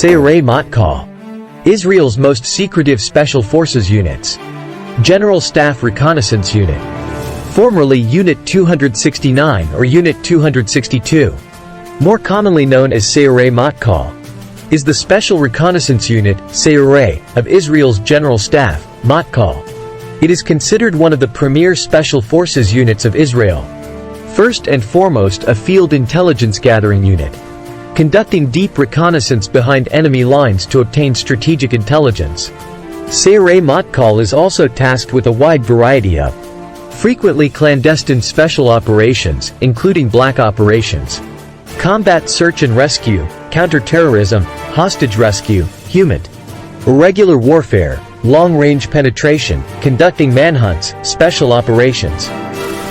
Sayeret Matkal. Israel's most secretive special forces units. General Staff Reconnaissance Unit. Formerly Unit 269 or Unit 262. More commonly known as Sayeret Matkal, is the Special Reconnaissance Unit, Sayeret, of Israel's General Staff, Matkal. It is considered one of the premier special forces units of Israel. First and foremost, a field intelligence gathering unit, conducting deep reconnaissance behind enemy lines to obtain strategic intelligence. Sayeret Matkal is also tasked with a wide variety of, frequently clandestine special operations, including black operations, combat search and rescue, counter-terrorism, hostage rescue, human, irregular warfare, long-range penetration, conducting manhunts, special operations,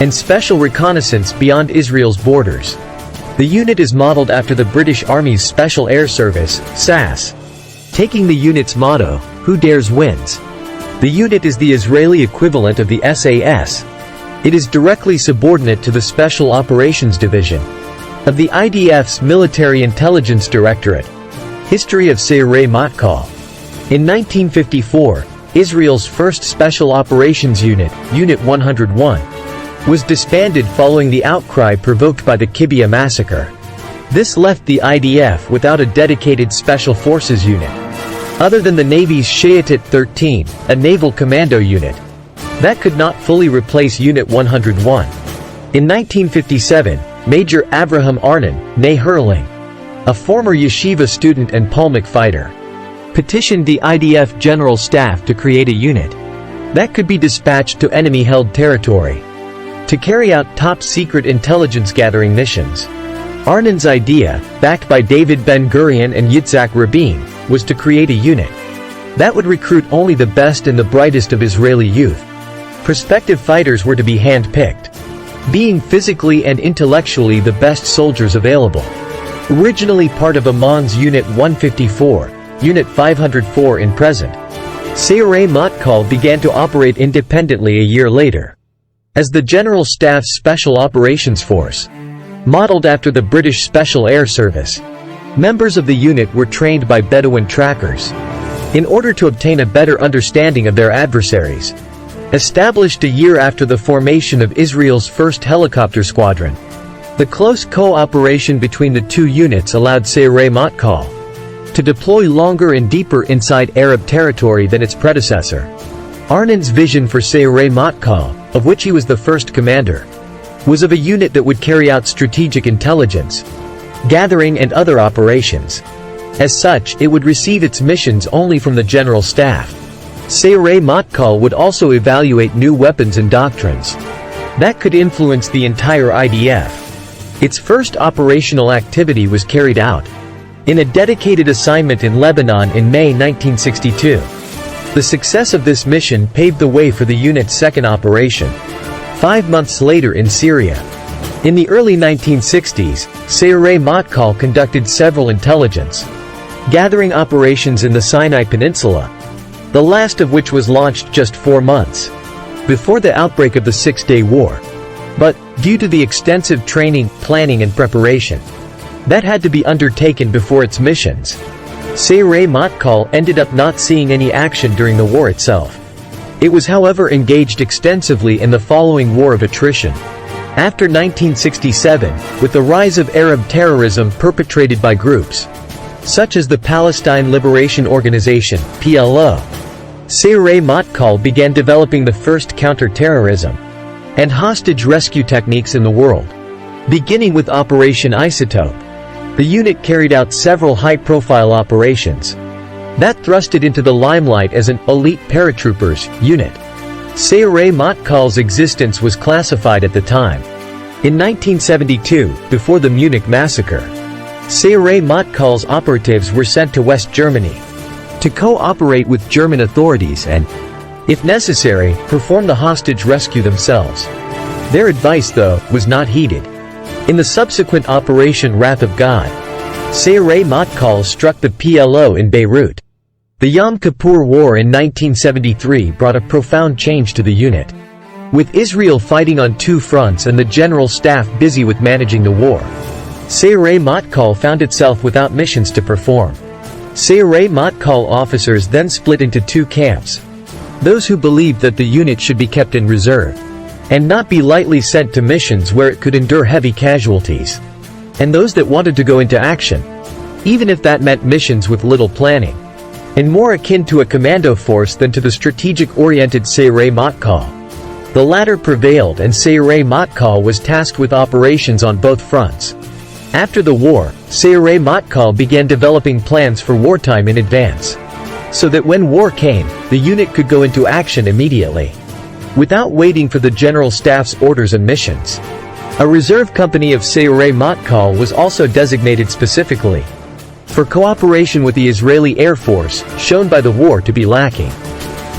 and special reconnaissance beyond Israel's borders. The unit is modeled after the British Army's Special Air Service, SAS. Taking the unit's motto, "Who dares wins." The unit is the Israeli equivalent of the SAS. It is directly subordinate to the Special Operations Division of the IDF's Military Intelligence Directorate. History of Sayeret Matkal. In 1954, Israel's first Special Operations Unit, Unit 101, was disbanded following the outcry provoked by the Kibbutz massacre. This left the IDF without a dedicated Special Forces unit, other than the Navy's Sayeret 13, a naval commando unit, that could not fully replace Unit 101. In 1957, Major Avraham Arnon, née Hurling, a former yeshiva student and Palmach fighter, petitioned the IDF General Staff to create a unit that could be dispatched to enemy-held territory to carry out top-secret intelligence-gathering missions. Arnon's idea, backed by David Ben-Gurion and Yitzhak Rabin, was to create a unit that would recruit only the best and the brightest of Israeli youth. Prospective fighters were to be hand-picked, being physically and intellectually the best soldiers available. Originally part of Ammon's Unit 154, Unit 504 in present, Sayeret Matkal began to operate independently a year later as the General Staff's Special Operations Force, modeled after the British Special Air Service. Members of the unit were trained by Bedouin trackers in order to obtain a better understanding of their adversaries. Established a year after the formation of Israel's first helicopter squadron, the close cooperation between the two units allowed Sayeret Matkal to deploy longer and deeper inside Arab territory than its predecessor. Arnon's vision for Sayeret Matkal, of which he was the first commander, was of a unit that would carry out strategic intelligence gathering and other operations. As such, it would receive its missions only from the General Staff. Sayeret Matkal would also evaluate new weapons and doctrines that could influence the entire IDF. Its first operational activity was carried out in a dedicated assignment in Lebanon in May 1962. The success of this mission paved the way for the unit's second operation 5 months later in Syria. In the early 1960s, Sayeret Matkal conducted several intelligence gathering operations in the Sinai Peninsula, the last of which was launched just 4 months before the outbreak of the Six-Day War. But, due to the extensive training, planning and preparation that had to be undertaken before its missions, Sayeret Matkal ended up not seeing any action during the war itself. It was however engaged extensively in the following war of attrition. After 1967, with the rise of Arab terrorism perpetrated by groups such as the Palestine Liberation Organization, PLO, Sayeret Matkal began developing the first counter-terrorism and hostage rescue techniques in the world. Beginning with Operation Isotope, the unit carried out several high-profile operations that thrust it into the limelight as an elite paratroopers unit. Sayeret Matkal's existence was classified at the time. In 1972, before the Munich massacre, Sayeret Matkal's operatives were sent to West Germany to cooperate with German authorities and, if necessary, perform the hostage rescue themselves. Their advice, though, was not heeded. In the subsequent Operation Wrath of God, Sayeret Matkal struck the PLO in Beirut. The Yom Kippur War in 1973 brought a profound change to the unit, with Israel fighting on two fronts and the General Staff busy with managing the war. Sayeret Matkal found itself without missions to perform. Sayeret Matkal officers then split into two camps. Those who believed that the unit should be kept in reserve and not be lightly sent to missions where it could endure heavy casualties, and those that wanted to go into action, even if that meant missions with little planning, and more akin to a commando force than to the strategic-oriented Sayeret Matkal. The latter prevailed, and Sayeret Matkal was tasked with operations on both fronts. After the war, Sayeret Matkal began developing plans for wartime in advance, so that when war came, the unit could go into action immediately, without waiting for the General Staff's orders and missions. A reserve company of Sayeret Matkal was also designated specifically for cooperation with the Israeli Air Force, shown by the war to be lacking.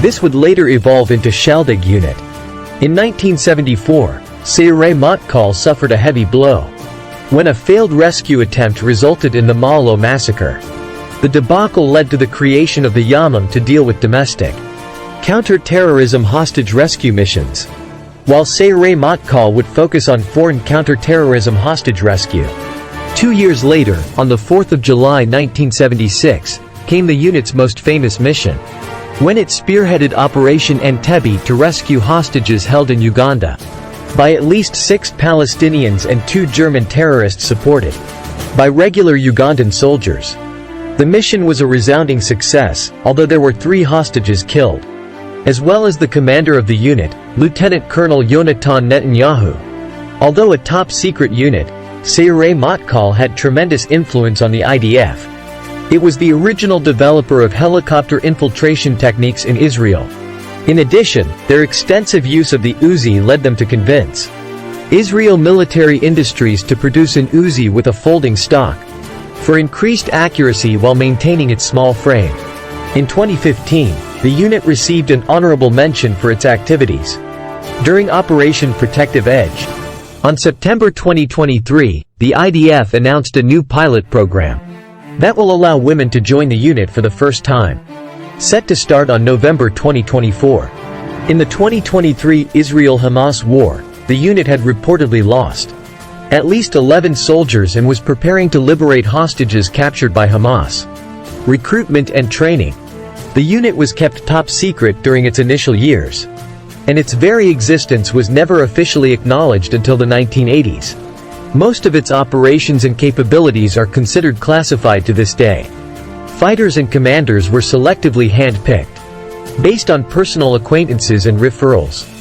This would later evolve into Shaldig unit. In 1974, Sayeret Matkal suffered a heavy blow when a failed rescue attempt resulted in the Malo massacre. The debacle led to the creation of the Yamam to deal with domestic counter-terrorism hostage rescue missions, while Sayeret Matkal would focus on foreign counter-terrorism hostage rescue. 2 years later, on the 4th of July 1976, came the unit's most famous mission, when it spearheaded Operation Entebbe to rescue hostages held in Uganda by at least 6 Palestinians and 2 German terrorists supported by regular Ugandan soldiers. The mission was a resounding success, although there were 3 hostages killed, as well as the commander of the unit, Lieutenant Colonel Yonatan Netanyahu. Although a top-secret unit, Sayeret Matkal had tremendous influence on the IDF. It was the original developer of helicopter infiltration techniques in Israel. In addition, their extensive use of the Uzi led them to convince Israel Military Industries to produce an Uzi with a folding stock for increased accuracy while maintaining its small frame. In 2015, the unit received an honorable mention for its activities during Operation Protective Edge. On September 2023, the IDF announced a new pilot program that will allow women to join the unit for the first time, set to start on November 2024. In the 2023 Israel-Hamas war, the unit had reportedly lost at least 11 soldiers and was preparing to liberate hostages captured by Hamas. Recruitment and training. The unit was kept top secret during its initial years, and its very existence was never officially acknowledged until the 1980s. Most of its operations and capabilities are considered classified to this day. Fighters and commanders were selectively hand-picked, based on personal acquaintances and referrals.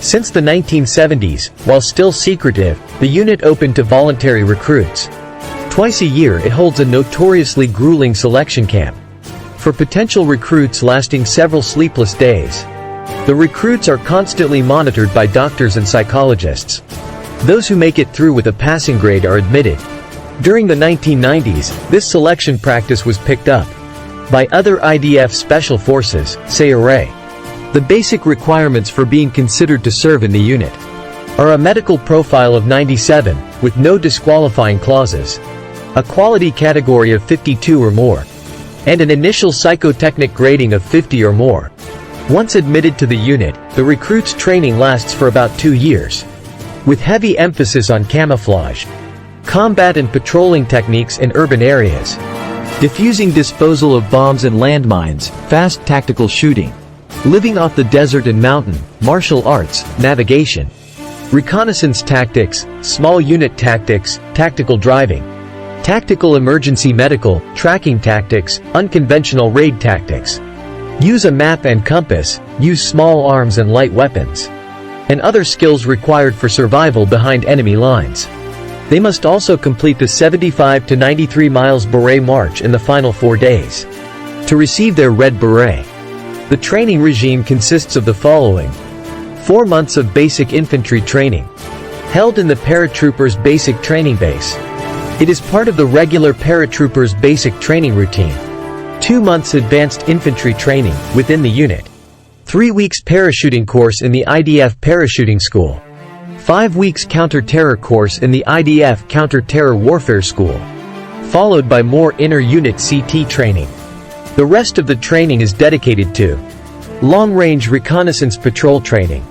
Since the 1970s, while still secretive, the unit opened to voluntary recruits. Twice a year it holds a notoriously grueling selection camp for potential recruits lasting several sleepless days. The recruits are constantly monitored by doctors and psychologists. Those who make it through with a passing grade are admitted. During the 1990s, this selection practice was picked up by other IDF special forces, Sayeret. The basic requirements for being considered to serve in the unit are a medical profile of 97, with no disqualifying clauses, a quality category of 52 or more, and an initial psychotechnic grading of 50 or more. Once admitted to the unit, the recruit's training lasts for about 2 years, with heavy emphasis on camouflage, combat and patrolling techniques in urban areas, defusing disposal of bombs and landmines, fast tactical shooting, living off the desert and mountain, martial arts, navigation, reconnaissance tactics, small unit tactics, tactical driving, tactical emergency medical, tracking tactics, unconventional raid tactics, use a map and compass, use small arms and light weapons, and other skills required for survival behind enemy lines. They must also complete the 75 to 93 miles beret march in the final 4 days to receive their red beret. The training regime consists of the following: 4 months of basic infantry training, held in the paratroopers basic training base. It is part of the regular paratroopers basic training routine. 2 months advanced infantry training within the unit. 3 weeks parachuting course in the IDF parachuting school. 5 weeks counter-terror course in the IDF counter-terror warfare school, followed by more inter-unit CT training. The rest of the training is dedicated to long-range reconnaissance patrol training,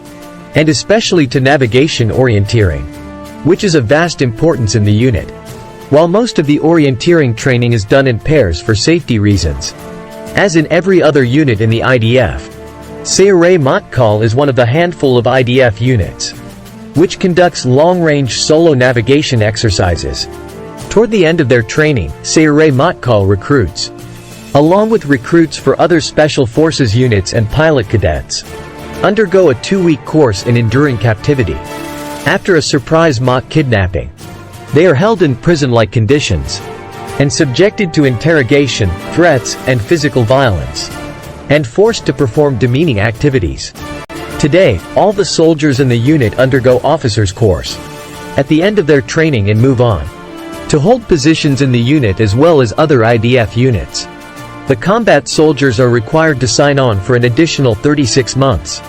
and especially to navigation orienteering, which is of vast importance in the unit. while most of the orienteering training is done in pairs for safety reasons. As in every other unit in the IDF, Sayeret Matkal is one of the handful of IDF units which conducts long-range solo navigation exercises. Toward the end of their training, Sayeret Matkal recruits, along with recruits for other special forces units and pilot cadets, undergo a 2-week course in enduring captivity. After a surprise mock kidnapping, they are held in prison-like conditions and subjected to interrogation, threats, and physical violence, and forced to perform demeaning activities. Today, all the soldiers in the unit undergo officers' course at the end of their training and move on to hold positions in the unit as well as other IDF units. The combat soldiers are required to sign on for an additional 36 months.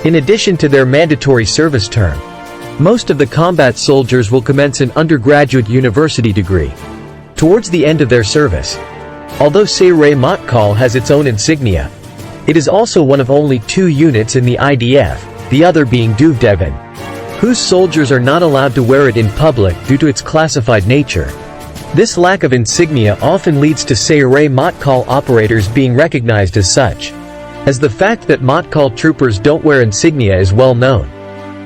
In addition to their mandatory service term, most of the combat soldiers will commence an undergraduate university degree towards the end of their service. Although Sayeret Matkal has its own insignia, it is also one of only 2 units in the IDF, the other being Duvdevan, whose soldiers are not allowed to wear it in public due to its classified nature. This lack of insignia often leads to Sayeret Matkal operators being recognized as such, as the fact that Matkal troopers don't wear insignia is well known.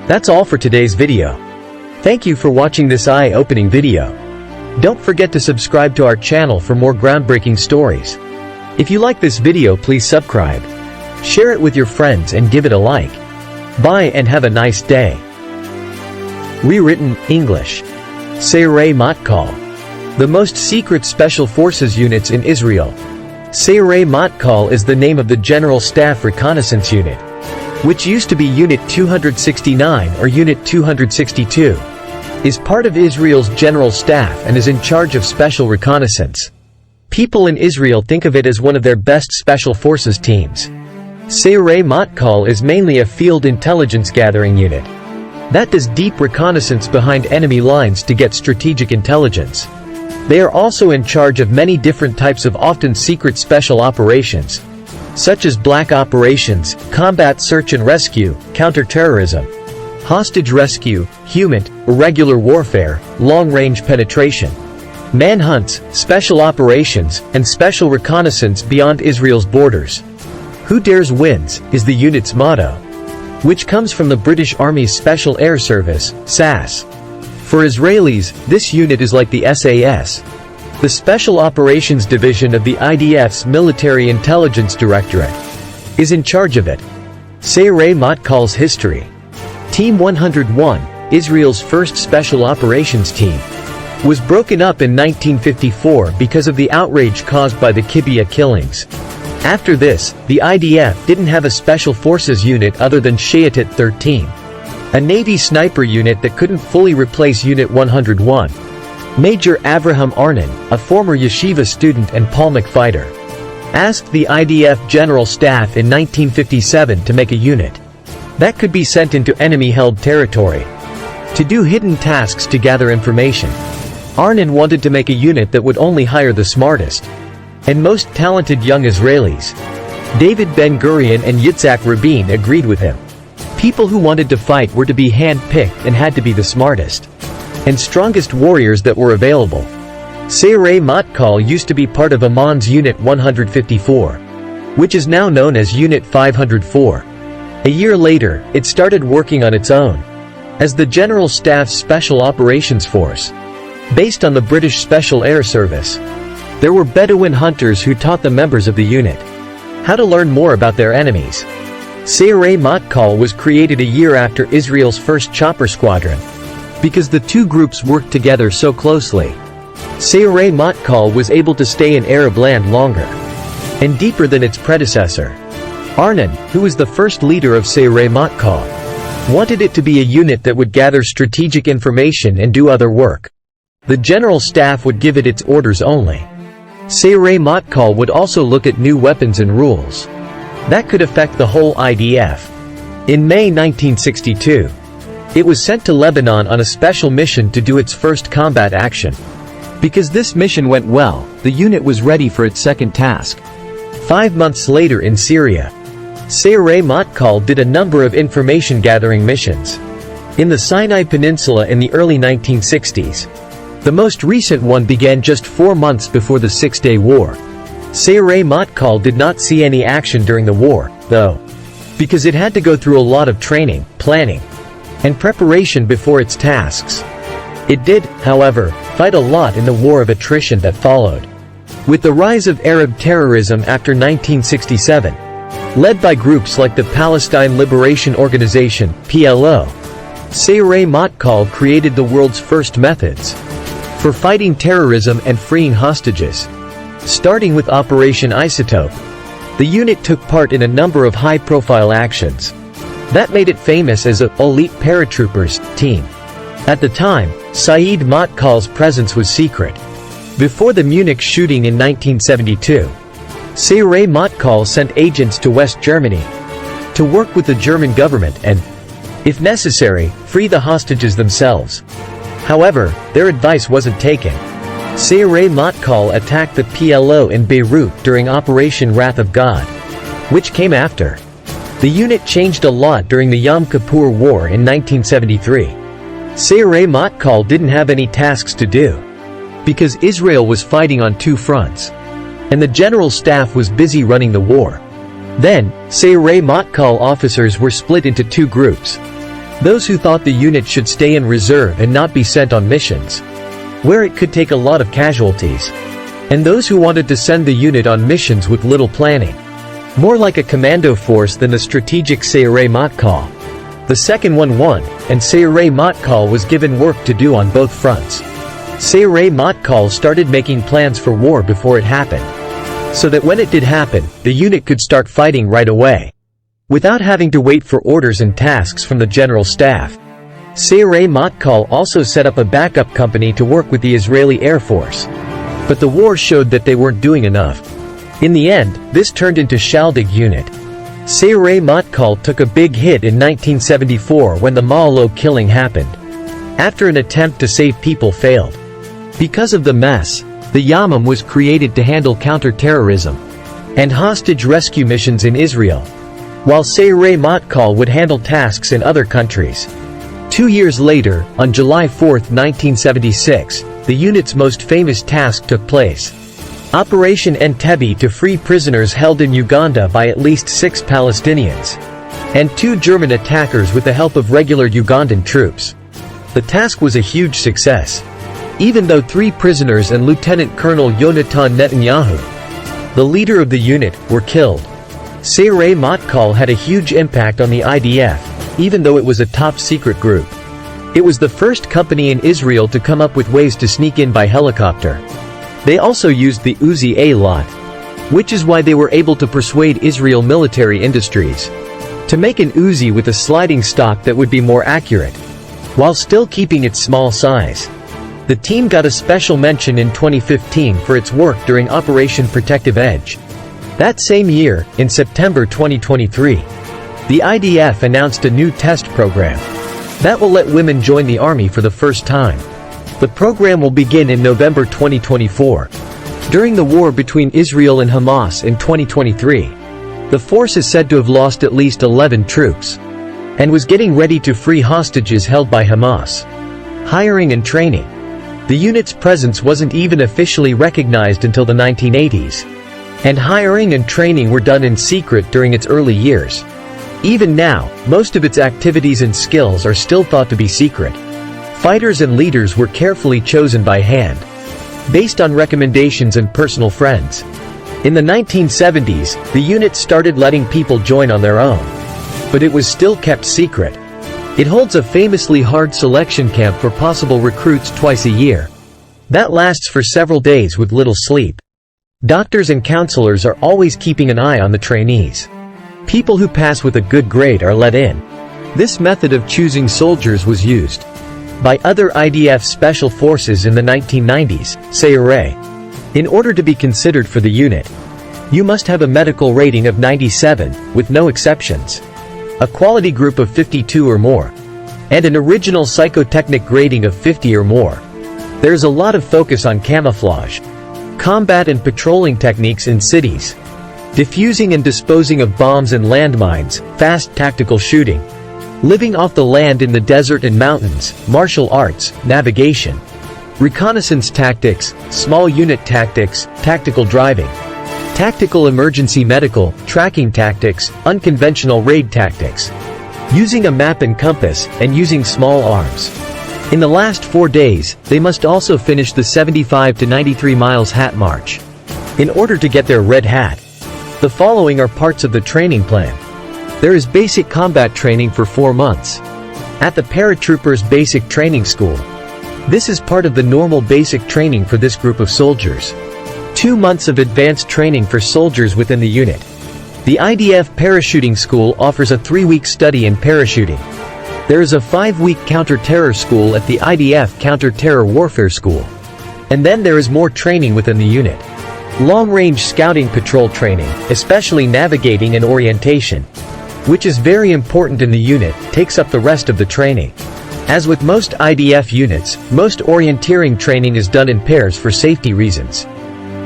That's all for today's video. Thank you for watching this eye-opening video. Don't forget to subscribe to our channel for more groundbreaking stories. If you like this video, please subscribe, share it with your friends and give it a like. Bye and have a nice day. Rewritten, English. Sayeret Matkal. The most secret special forces units in Israel. Sayeret Matkal is the name of the General Staff Reconnaissance Unit, which used to be Unit 269 or Unit 262, is part of Israel's General Staff and is in charge of special reconnaissance. People in Israel think of it as one of their best special forces teams. Sayeret Matkal is mainly a field intelligence gathering unit that does deep reconnaissance behind enemy lines to get strategic intelligence. They are also in charge of many different types of often secret special operations, such as black operations, combat search and rescue, counterterrorism, hostage rescue, human, irregular warfare, long-range penetration, manhunts, special operations, and special reconnaissance beyond Israel's borders. Who dares wins, is the unit's motto, which comes from the British Army's Special Air Service, SAS. For Israelis, this unit is like the SAS, the Special Operations Division of the IDF's Military Intelligence Directorate, is in charge of it. Sayeret Matkal's history. Team 101, Israel's first Special Operations Team, was broken up in 1954 because of the outrage caused by the Kibbutz killings. After this, the IDF didn't have a special forces unit other than Sayeret 13, a Navy sniper unit that couldn't fully replace Unit 101. Major Avraham Arnon, a former yeshiva student and Palmach fighter, asked the IDF General Staff in 1957 to make a unit that could be sent into enemy-held territory to do hidden tasks to gather information. Arnon wanted to make a unit that would only hire the smartest and most talented young Israelis. David Ben-Gurion and Yitzhak Rabin agreed with him. People who wanted to fight were to be hand-picked and had to be the smartest and strongest warriors that were available. Sayeret Matkal used to be part of Ammon's Unit 154, which is now known as Unit 504. A year later, it started working on its own as the General Staff's Special Operations Force, based on the British Special Air Service. There were Bedouin hunters who taught the members of the unit how to learn more about their enemies. Sayeret Matkal was created a year after Israel's first chopper squadron, because the two groups worked together so closely. Sayeret Matkal was able to stay in Arab land longer and deeper than its predecessor. Arnon, who was the first leader of Sayeret Matkal, wanted it to be a unit that would gather strategic information and do other work. The General Staff would give it its orders only. Sayeret Matkal would also look at new weapons and rules that could affect the whole IDF. In May 1962, it was sent to Lebanon on a special mission to do its first combat action. Because this mission went well, the unit was ready for its second task. 5 months later in Syria, Sayeret Matkal did a number of information-gathering missions in the Sinai Peninsula in the early 1960s. The most recent one began just 4 months before the Six-Day War. Sayeret Matkal did not see any action during the war, though, because it had to go through a lot of training, planning, and preparation before its tasks. It did, however, fight a lot in the war of attrition that followed. With the rise of Arab terrorism after 1967, led by groups like the Palestine Liberation Organization, PLO, Sayeret Matkal created the world's first methods for fighting terrorism and freeing hostages. Starting with Operation Isotope, the unit took part in a number of high-profile actions that made it famous as an elite paratroopers team. At the time, Sayeret Matkal's presence was secret. Before the Munich shooting in 1972, Sayeret Matkal sent agents to West Germany to work with the German government and, if necessary, free the hostages themselves. However, their advice wasn't taken. Sayeret Matkal attacked the PLO in Beirut during Operation Wrath of God, which came after. The unit changed a lot during the Yom Kippur War in 1973. Sayeret Matkal didn't have any tasks to do, because Israel was fighting on 2 fronts, and the general staff was busy running the war. Then, Sayeret Matkal officers were split into 2 groups. Those who thought the unit should stay in reserve and not be sent on missions, where it could take a lot of casualties, and those who wanted to send the unit on missions with little planning, more like a commando force than the strategic Sayeret Matkal. The second one won, and Sayeret Matkal was given work to do on both fronts. Sayeret Matkal started making plans for war before it happened, so that when it did happen, the unit could start fighting right away, without having to wait for orders and tasks from the general staff. Sayeret Matkal also set up a backup company to work with the Israeli Air Force. But the war showed that they weren't doing enough. In the end, this turned into Shaldig unit. Sayeret Matkal took a big hit in 1974 when the Ma'alo killing happened, after an attempt to save people failed. Because of the mess, the Yamam was created to handle counter-terrorism and hostage rescue missions in Israel, while Sayeret Matkal would handle tasks in other countries. 2 years later, on July 4, 1976, the unit's most famous task took place. Operation Entebbe to free prisoners held in Uganda by at least 6 Palestinians and 2 German attackers with the help of regular Ugandan troops. The task was a huge success, even though 3 prisoners and Lieutenant Colonel Yonatan Netanyahu, the leader of the unit, were killed. Sayeret Matkal had a huge impact on the IDF, even though it was a top-secret group. It was the first company in Israel to come up with ways to sneak in by helicopter. They also used the Uzi A lot, which is why they were able to persuade Israel Military Industries to make an Uzi with a sliding stock that would be more accurate, while still keeping its small size. The team got a special mention in 2015 for its work during Operation Protective Edge. That same year, in September 2023, the IDF announced a new test program that will let women join the army for the first time. The program will begin in November 2024. During the war between Israel and Hamas in 2023, the force is said to have lost at least 11 troops, and was getting ready to free hostages held by Hamas. Hiring and training. The unit's presence wasn't even officially recognized until the 1980s, and hiring and training were done in secret during its early years. Even now, most of its activities and skills are still thought to be secret. Fighters and leaders were carefully chosen by hand, based on recommendations and personal friends. In the 1970s, the unit started letting people join on their own, but it was still kept secret. It holds a famously hard selection camp for possible recruits twice a year. That lasts for several days with little sleep. Doctors and counselors are always keeping an eye on the trainees. People who pass with a good grade are let in. This method of choosing soldiers was used by other IDF special forces in the 1990s, Sayeret. In order to be considered for the unit, you must have a medical rating of 97, with no exceptions, a quality group of 52 or more, and an original psychotechnic grading of 50 or more. There's a lot of focus on camouflage, combat and patrolling techniques in cities, defusing and disposing of bombs and landmines, fast tactical shooting, living off the land in the desert and mountains, martial arts, navigation, reconnaissance tactics, small unit tactics, tactical driving, tactical emergency medical, tracking tactics, unconventional raid tactics, using a map and compass, and using small arms. In the last 4 days, they must also finish the 75 to 93 miles hat march. In order to get their red hat, the following are parts of the training plan. There is basic combat training for 4 months at the Paratroopers Basic Training School. This is part of the normal basic training for this group of soldiers. 2 months of advanced training for soldiers within the unit. The IDF Parachuting School offers a 3-week study in parachuting. There is a 5-week counter-terror school at the IDF Counter-Terror Warfare School. And then there is more training within the unit. Long-range scouting patrol training, especially navigating and orientation, which is very important in the unit, takes up the rest of the training. As with most IDF units, most orienteering training is done in pairs for safety reasons.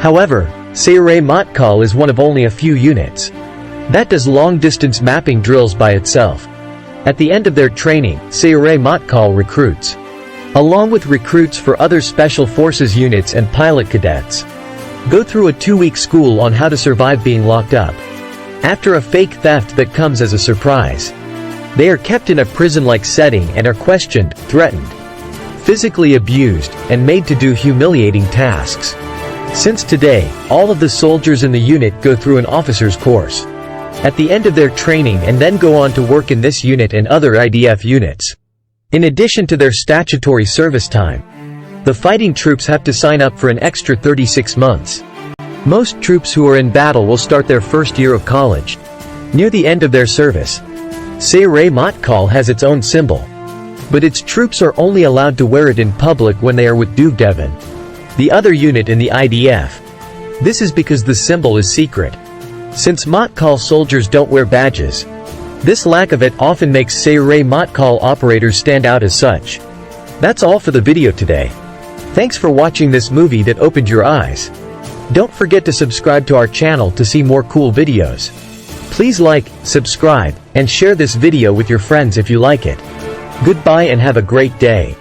However, Sayeret Matkal is one of only a few units that does long-distance mapping drills by itself. At the end of their training, Sayeret Matkal recruits, along with recruits for other special forces units and pilot cadets, go through a 2-week school on how to survive being locked up after a fake theft that comes as a surprise. They are kept in a prison-like setting and are questioned, threatened, physically abused, and made to do humiliating tasks. Since today, all of the soldiers in the unit go through an officer's course at the end of their training and then go on to work in this unit and other IDF units. In addition to their statutory service time, the fighting troops have to sign up for an extra 36 months. Most troops who are in battle will start their first year of college near the end of their service. Sayeret Matkal has its own symbol, but its troops are only allowed to wear it in public when they are with Dugdevan, the other unit in the IDF. This is because the symbol is secret. Since Matkal soldiers don't wear badges, this lack of it often makes Sayeret Matkal operators stand out as such. That's all for the video today. Thanks for watching this movie that opened your eyes. Don't forget to subscribe to our channel to see more cool videos. Please like, subscribe, and share this video with your friends if you like it. Goodbye and have a great day.